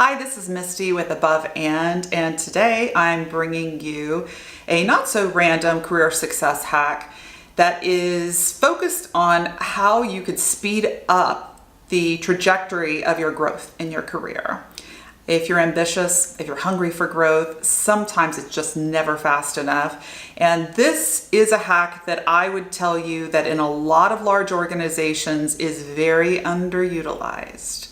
Hi, this is Misty with Above and today I'm bringing you a not so random career success hack that is focused on how you could speed up the trajectory of your growth in your career. If you're ambitious, if you're hungry for growth, sometimes it's just never fast enough. And this is a hack that I would tell you that in a lot of large organizations is very underutilized.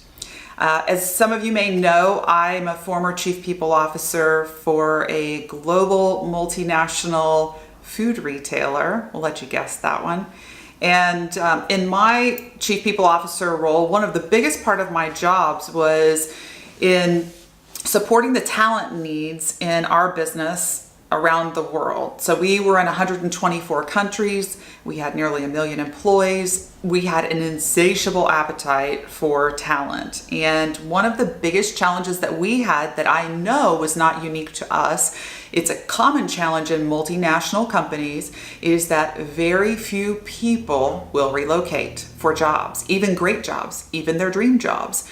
As some of you may know, I'm a former chief people officer for a global multinational food retailer. We'll let you guess that one. And in my chief people officer role, one of the biggest part of my jobs was in supporting the talent needs in our business around the world. So we were in 124 countries. We had nearly 1 million employees. We had an insatiable appetite for talent. And one of the biggest challenges that we had that I know was not unique to us, it's a common challenge in multinational companies, is that very few people will relocate for jobs, even great jobs, even their dream jobs.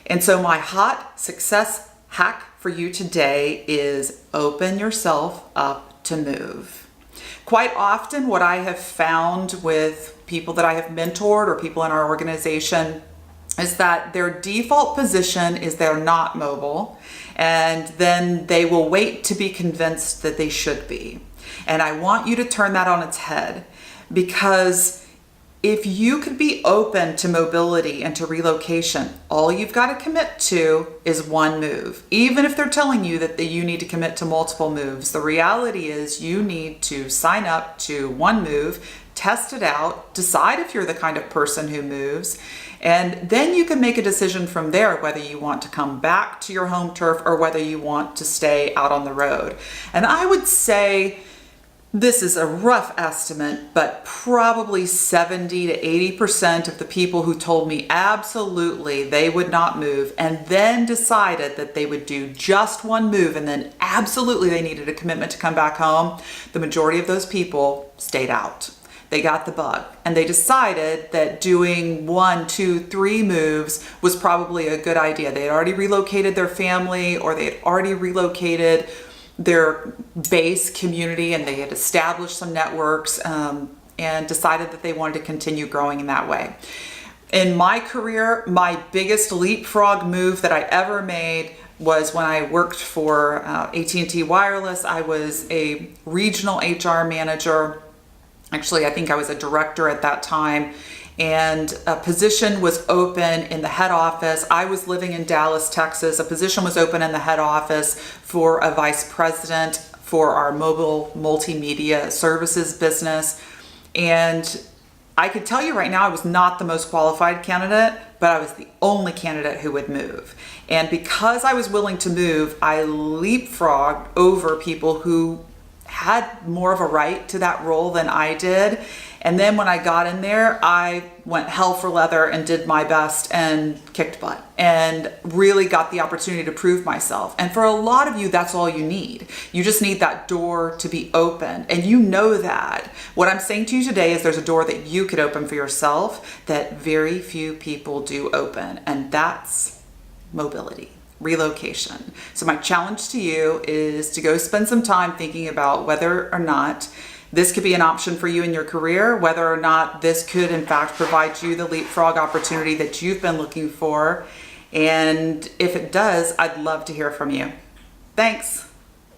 And so my hot success hack for you today is open yourself up to move. Quite often what I have found with people that I have mentored or people in our organization is that their default position is they're not mobile, and then they will wait to be convinced that they should be. And I want you to turn that on its head, because if you could be open to mobility and to relocation, all you've got to commit to is one move. Even if they're telling you that you need to commit to multiple moves, the reality is you need to sign up to one move, test it out, decide if you're the kind of person who moves, and then you can make a decision from there whether you want to come back to your home turf or whether you want to stay out on the road. And I would say, this is a rough estimate, but probably 70 to 80% of the people who told me absolutely they would not move and then decided that they would do just one move and then absolutely they needed a commitment to come back home, the majority of those people stayed out. They got the bug and they decided that doing 1, 2, 3 moves was probably a good idea. They had already relocated their family, or they had already relocated their base community, and they had established some networks and decided that they wanted to continue growing in that way. In my career, my biggest leapfrog move that I ever made was when I worked for AT&T Wireless. I was a regional HR manager. Actually, I think I was a director at that time. And a position was open in the head office. I was living in Dallas, Texas. A position was open in the head office for a vice president for our mobile multimedia services business. And I could tell you right now, I was not the most qualified candidate, but I was the only candidate who would move. And because I was willing to move, I leapfrogged over people who had more of a right to that role than I did. And then when I got in there, I went hell for leather and did my best and kicked butt and really got the opportunity to prove myself. And for a lot of you, that's all you need. You just need that door to be open. And you know that. What I'm saying to you today is there's a door that you could open for yourself that very few people do open. And that's mobility. Relocation. So my challenge to you is to go spend some time thinking about whether or not this could be an option for you in your career, whether or not this could in fact provide you the leapfrog opportunity that you've been looking for. And if it does, I'd love to hear from you. Thanks.